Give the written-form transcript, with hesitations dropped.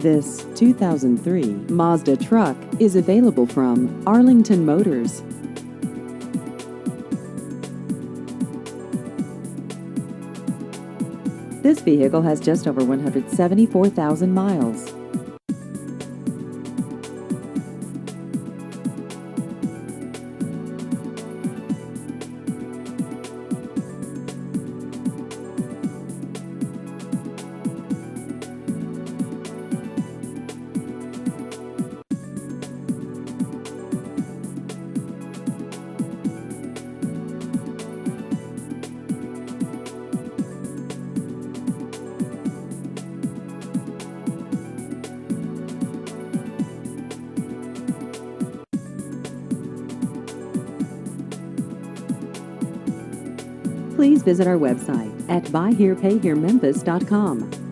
This 2003 Mazda truck is available from Arlington Motors. This vehicle has just over 174,000 miles. Please visit our website at buyherepayherememphis.com.